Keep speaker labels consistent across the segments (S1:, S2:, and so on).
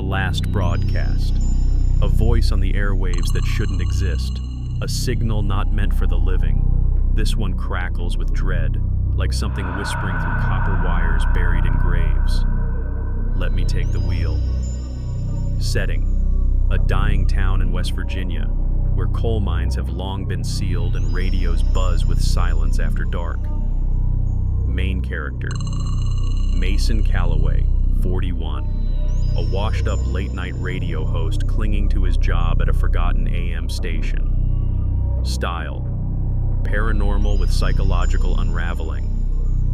S1: last broadcast. A voice on the airwaves that shouldn't exist. A signal not meant for the living. This one crackles with dread, like something whispering through copper wires buried in graves. Let me take the wheel. Setting: a dying town in West Virginia, where coal mines have long been sealed and radios buzz with silence after dark. Main character: Mason Calloway, 41, a washed-up late-night radio host clinging to his job at a forgotten AM station. Style: paranormal with psychological unraveling.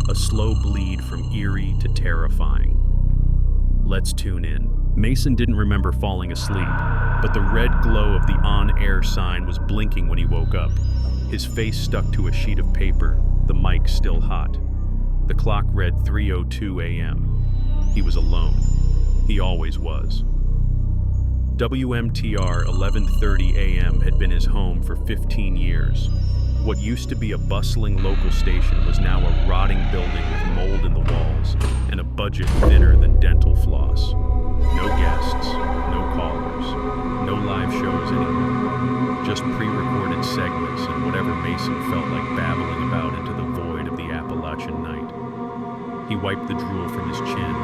S1: A slow bleed from eerie to terrifying. Let's tune in. Mason didn't remember falling asleep, but the red glow of the on-air sign was blinking when he woke up. His face stuck to a sheet of paper, the mic still hot. The clock read 3:02 a.m. He was alone. He always was. WMTR 11:30 a.m. had been his home for 15 years. What used to be a bustling local station was now a rotting building with mold in the walls and a budget thinner than dental floss. No guests, no callers, no live shows anymore. Just pre-recorded segments and whatever Mason felt like babbling about into the void of the Appalachian night. He wiped the drool from his chin,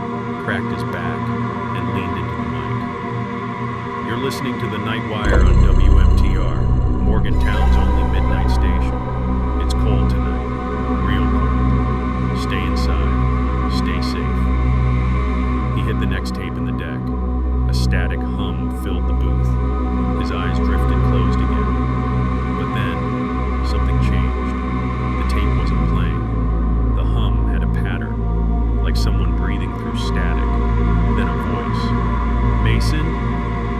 S1: cracked his back, and leaned into the mic. You're listening to The Night Wire on WMTR, Morgantown's only midnight station. It's cold tonight, real cold. Stay inside, stay safe. He hit the next tape in the deck. A static hum filled the booth. His eyes drifted closed again. But then, something changed. The tape wasn't playing. The hum had a pattern, like someone breathing through static. Then a voice. Mason?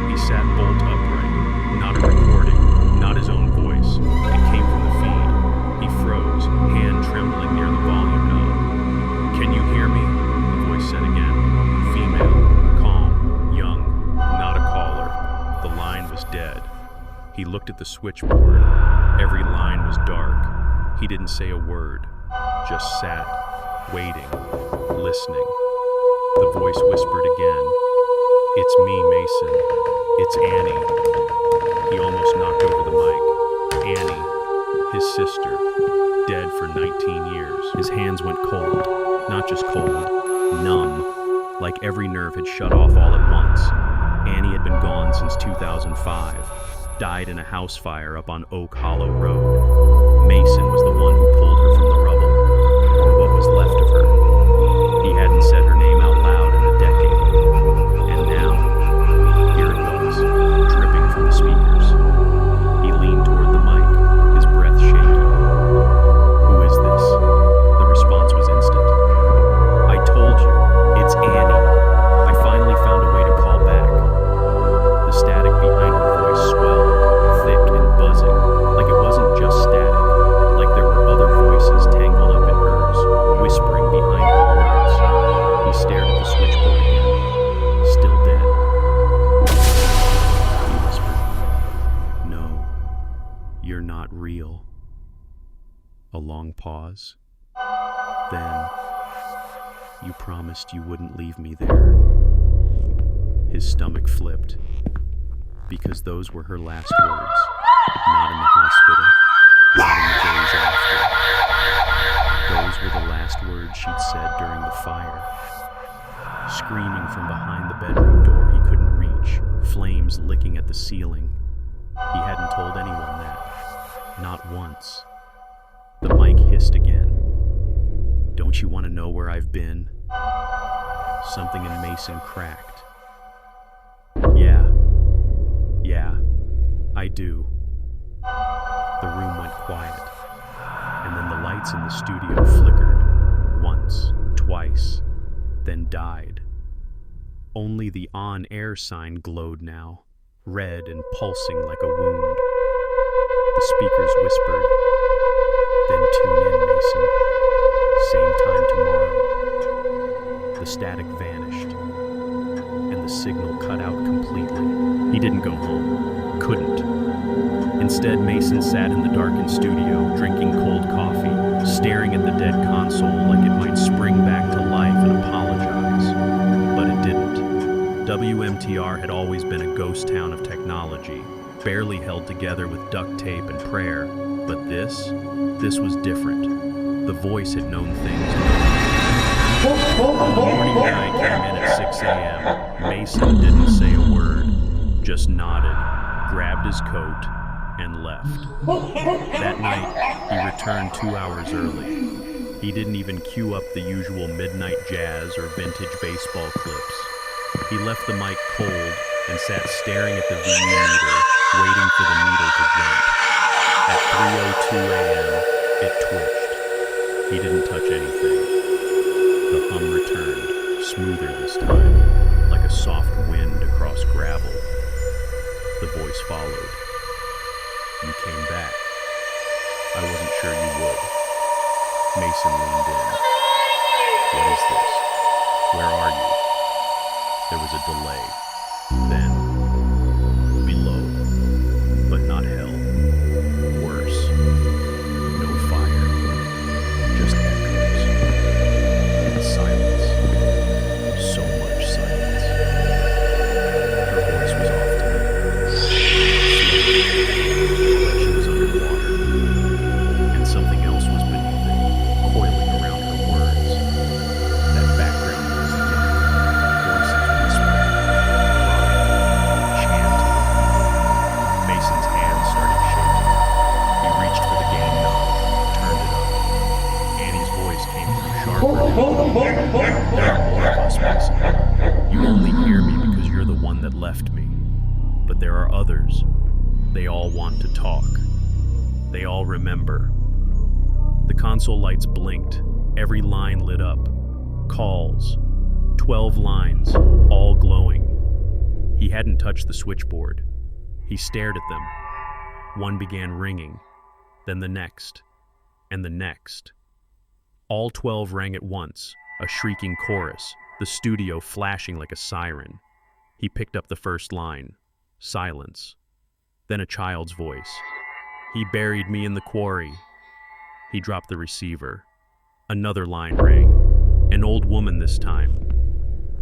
S1: He sat bolt upright. Not a recording, not his own voice. It came from the feed. He froze, hand trembling near the volume knob. Can you hear me? The voice said again. Female, calm, young, not a caller. The line was dead. He looked at the switchboard. Every line was dark. He didn't say a word, just sat, waiting, listening. The voice whispered again. It's me, Mason. It's Annie. He almost knocked over the mic. Annie, his sister, dead for 19 years. His hands went cold, not just cold, numb, like every nerve had shut off all at once. Annie had been gone since 2005, died in a house fire up on Oak Hollow Road. Mason was the one who pulled her from the rubble, or what was left of her. He hadn't said her name out loud in a decade. And now, here it was, dripping from the speakers. He leaned toward the mic, his breath shaking. Who is this? The response was instant. I told you, it's Annie. I finally found a way to call back. The static behind her voice swelled, thick and buzzing, like it wasn't just static, like there were other voices tangled up in hers, whispering behind her words. He stared at the switchboard again, still dead. He whispered, "No, you're not real." A long pause. Then, "You promised you wouldn't leave me there." His stomach flipped, because those were her last words, not in the hospital, not in the days after. Those were the last words she'd said during the fire. Screaming from behind the bedroom door he couldn't reach, flames licking at the ceiling. He hadn't told anyone that, not once. The mic hissed again. "Don't you want to know where I've been?" Something in Mason cracked. Yeah, I do." The room went quiet, and then the lights in the studio flickered, once, twice, then died. Only the on-air sign glowed now, red and pulsing like a wound. The speakers whispered, "Then tune in, Mason. Same time tomorrow." The static vanished, and the signal cut out completely. He didn't go home. Couldn't. Instead, Mason sat in the darkened studio, drinking cold coffee, staring at the dead console like it might spring back to life and apologize. But it didn't. WMTR had always been a ghost town of technology, barely held together with duct tape and prayer. But this was different. The voice had known things. On the morning when I came in at 6 a.m., Mason didn't say a word, just nodded, grabbed his coat, and left. That night, he returned 2 hours early. He didn't even cue up the usual midnight jazz or vintage baseball clips. He left the mic cold and sat staring at the VU meter, waiting for the needle to jump. At 3:02 a.m., it twitched. He didn't touch anything. The hum returned, smoother this time, like a soft wind across gravel. The voice followed. You came back. I wasn't sure you would. Mason leaned in. What is this? Where are you? There was a delay. Then, below, but not hell. Worse. No fire. Just echoes. And silence. So much silence. Her voice was off to me. Like she was underwater. And something else was beneath it, coiling around her words. That background noise again. Voices whispering, crying, chanting. Mason's hands started shaking. He reached for the game knob, turned it up. Annie's voice came through sharper. There are more of us, Mason. You only hear me because you're the one that left me. But there are others. They all want to talk. They all remember. The console lights blinked. Every line lit up. Calls. 12 lines, all glowing. He hadn't touched the switchboard. He stared at them. One began ringing, then the next, and the next. All 12 rang at once, a shrieking chorus, the studio flashing like a siren. He picked up the first line. Silence. Then a child's voice. He buried me in the quarry. He dropped the receiver. Another line rang. An old woman this time.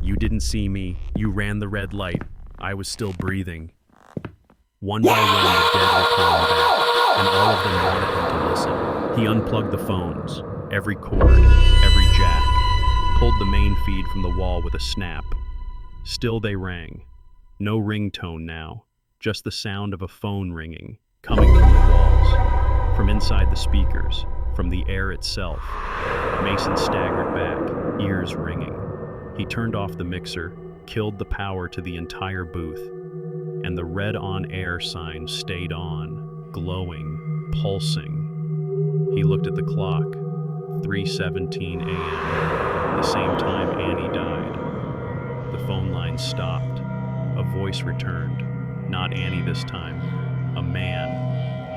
S1: You didn't see me. You ran the red light. I was still breathing. One by one, the dead were calling back, and all of them wanted him to listen. He unplugged the phones, every cord, every jack, pulled the main feed from the wall with a snap. Still they rang. No ringtone now, just the sound of a phone ringing, coming from the walls, from inside the speakers, from the air itself. Mason staggered back, ears ringing. He turned off the mixer, killed the power to the entire booth, and the red on air sign stayed on, glowing, pulsing. He looked at the clock, 3:17 a.m., the same time Annie died. The phone line stopped. A voice returned, not Annie this time, a man,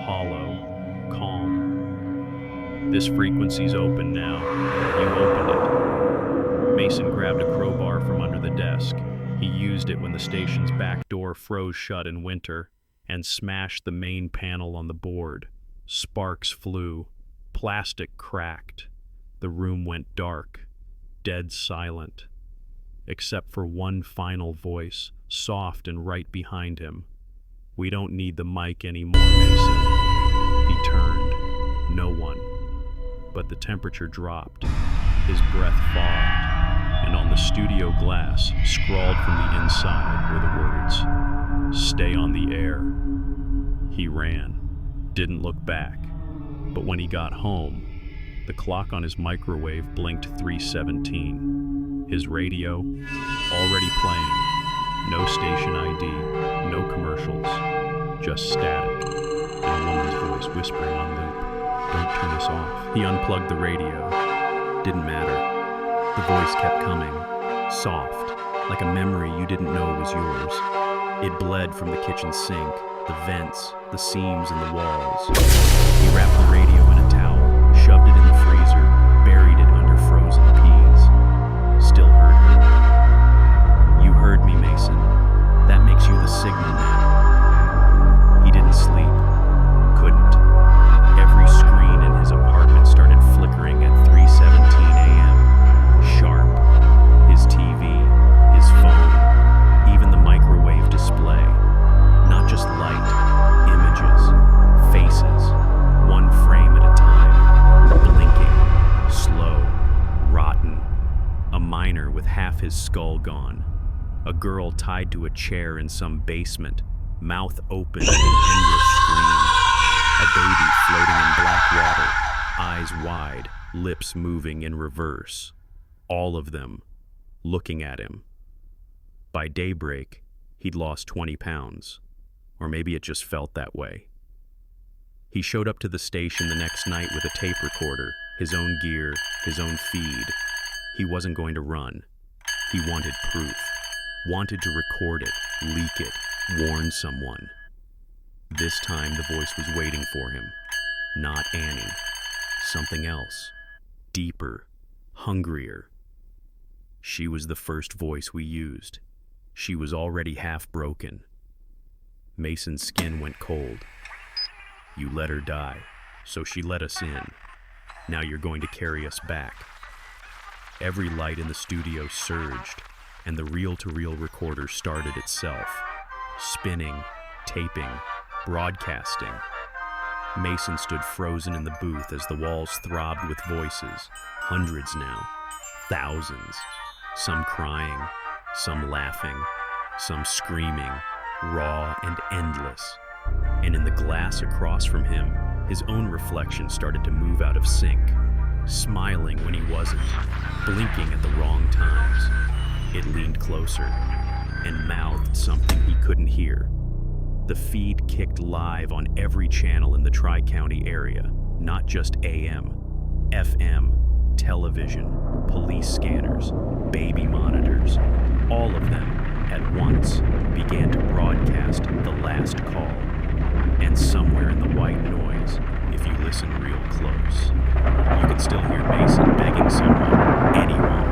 S1: hollow, calm. This frequency's open now. You opened it. Mason grabbed a crowbar from under the desk. He used it when the station's back door froze shut in winter and smashed the main panel on the board. Sparks flew. Plastic cracked. The room went dark, dead silent, except for one final voice, soft and right behind him. We don't need the mic anymore, Mason. He turned. No one. But the temperature dropped. His breath fogged. And on the studio glass, scrawled from the inside, were the words, "Stay on the air." He ran, didn't look back. But when he got home, the clock on his microwave blinked 3:17. His radio, already playing. No station ID, no commercials, just static, and a woman's voice whispering on loop, "Don't turn us off." He unplugged the radio. Didn't matter. The voice kept coming, soft, like a memory you didn't know was yours. It bled from the kitchen sink, the vents, the seams in the walls. He wrapped the radio in a towel, shoved it in the freezer, buried it under frozen peas. Still heard her. You heard me, Mason. That makes you the signal man. He didn't sleep. Couldn't. Every screen in his apartment started flickering at 3:17 a.m. Sharp. His TV, his phone, A girl tied to a chair in some basement, mouth open in an endless scream. A baby floating in black water, eyes wide, lips moving in reverse. All of them looking at him. By daybreak, he'd lost 20 pounds. Or maybe it just felt that way. He showed up to the station the next night with a tape recorder, his own gear, his own feed. He wasn't going to run. He wanted proof. Wanted to record it, leak it, warn someone. This time the voice was waiting for him. Not Annie. Something else. Deeper. Hungrier. She was the first voice we used. She was already half broken. Mason's skin went cold. You let her die, so she let us in. Now you're going to carry us back. Every light in the studio surged, and the reel-to-reel recorder started itself, spinning, taping, broadcasting. Mason stood frozen in the booth as the walls throbbed with voices, hundreds now, thousands, some crying, some laughing, some screaming, raw and endless. And in the glass across from him, his own reflection started to move out of sync, smiling when he wasn't, blinking at the wrong times. It leaned closer and mouthed something he couldn't hear. The feed kicked live on every channel in the Tri-County area, not just AM, FM, television, police scanners, baby monitors. All of them, at once, began to broadcast the last call. And somewhere in the white noise, if you listen real close, you can still hear Mason begging someone, anyone,